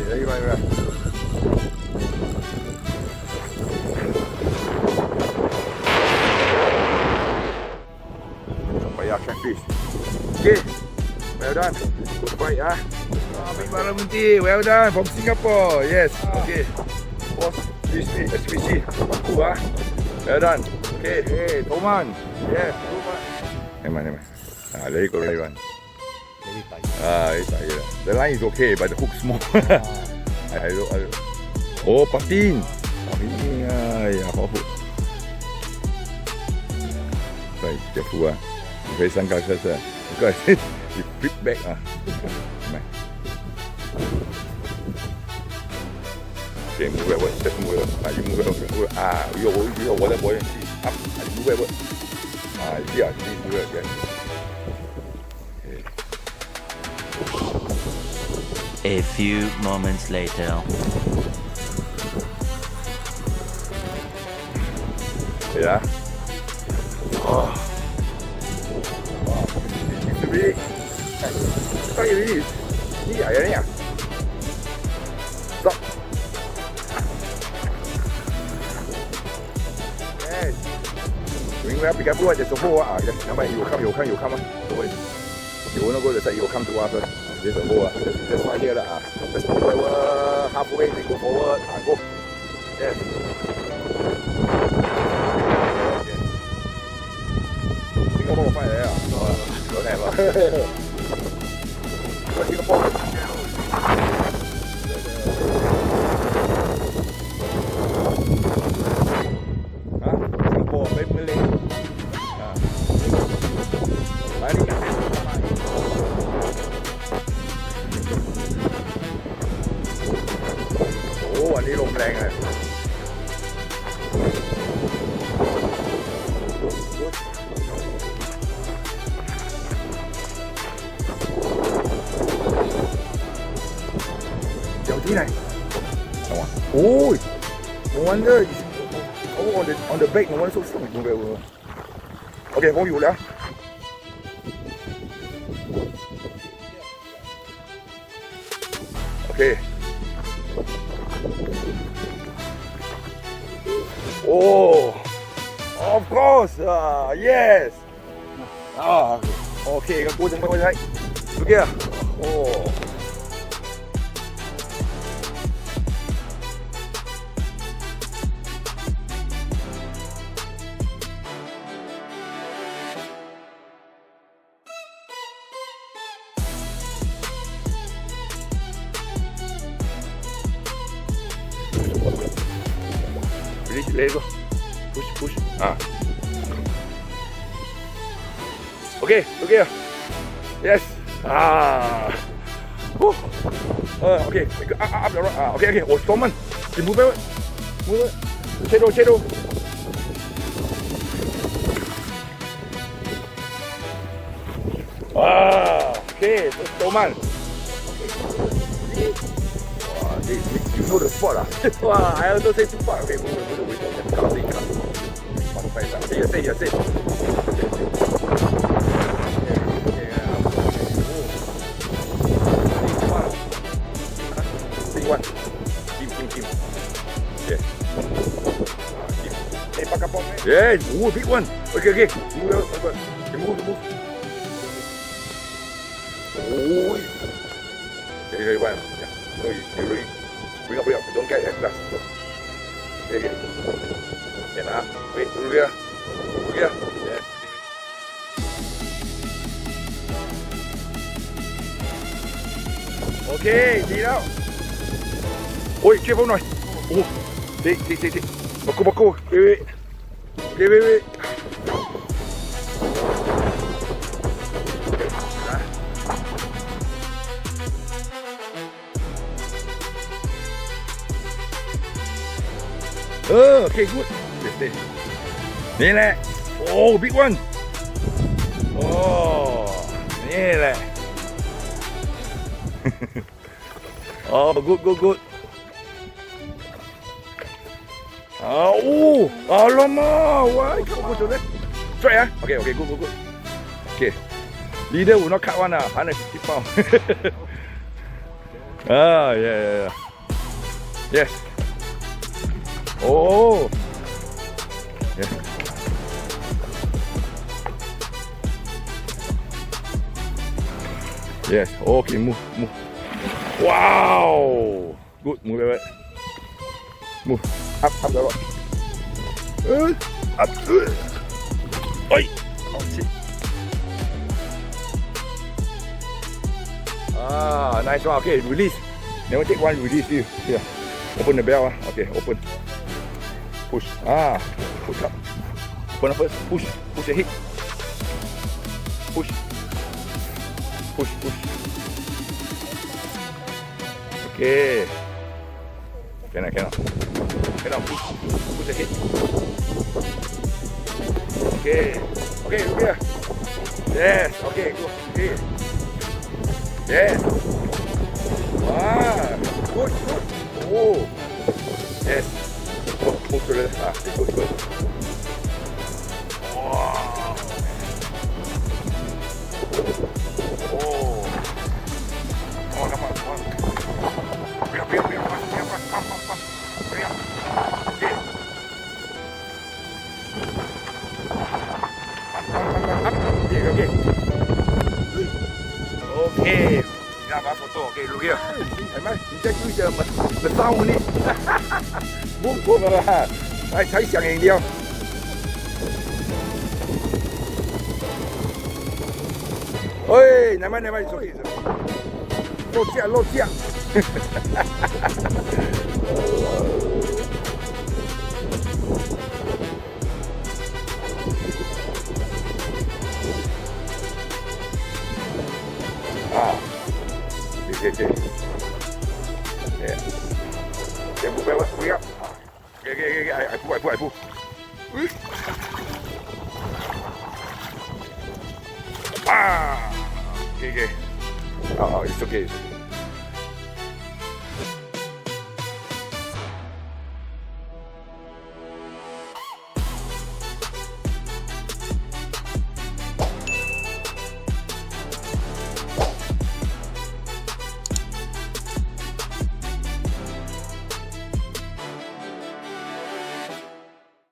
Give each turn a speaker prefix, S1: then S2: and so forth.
S1: Đấy, vậy. Payah catfish. Okay, well done. Good fight ah. Big barang bunti, well done from Singapore. Yes, okay. Boss, this is SPC. Aku ah. Well done. Okay, hey, Toman. Yes, Toman. Eman. Ah, very good, very good. It's tight. The line is okay, but the hook small. I don't. Oh, patin. Oh, ini ya, hook. Right, careful ah. 可以上高车是，不过你 flip back 啊，来，对 move forward， just move forward， 啊 ，you move forward， 啊，有我的博远气 ，up， 啊 ，you move forward， 啊，一啊，你 move forward，
S2: A few moments later.
S1: 对啊，哦。Big. Stop ini. Ni ayah ni ah. Stop. Yes. Mình phải bị cái bữaจะsố à, cái này有看吗？有那个在有看多啊，这số啊，这快点了啊，这是我 halfway 这个我打过。Yes. 应该帮我放来啊。有点吧，我这个包。啊，新波没领啊，来你看。哦，วันนี้ลมแรงเลยที่ไหนโอ้ย no wonder oh on the back no wonder so strong โอเคผมอยู่แล้วโอเคโอ้ of course yes โอเคก็กูจะไม่ใช่โอเคโอ้Let's go. Push. Ah. Okay, look here. Yes. Ah. Okay. Up the rock. Okay. Oh, Storman. You move it. Move it. Shadow. Okay. Storman. You know the spot ah? Wow, I also say spot. Okay, move. Say. See one. Kim. Yeah. Hey, pack up on me. Yeah, ooh, big one. Okay. Move. Oh. Hey, one. Yeah. Bring up. Don't get it. Okay. Yeah, nah. Wait, look here. Yeah. Okay, đi đâu? Ôi, chia phong rồi. Đi. Bọc cô. Wait. Okay, good. Stay. นี่แหละ Oh, big one. Oh, นี่แหละ Oh, good. Oh, alamak. Why? Go to that. Straight ah. Okay, good. Okay. Leader will not cut one 150 pounds. Ah, yeah. Yes. Oh. Yeah. Yes. Okay, move. Wow. Good. Move it. Move. Up the rock. Up. Oi. Oh shit. Ah, nice one. Okay, release. Never take one, release you. Here. Open the bell. Okay, open. Push. Push up. Open up first. Push the hip. Push. Okay. Cannot. Push the hip. Okay, look here. Yes, okay, go. Okay. Yes. Good. Oh. Yes. Move to the left. Good. Wow. Oh. Come on. Hurry up. Okay. Okay. Got photo. Okay, look here. เห็นไหม你在注意the sound นี่ บุ้งใช้เสียงอย่างเดียวเฮ้ยไหนมาโลดเสียOkay. Yeah. Move up. Okay. I pull. Okay. Oh, it's okay.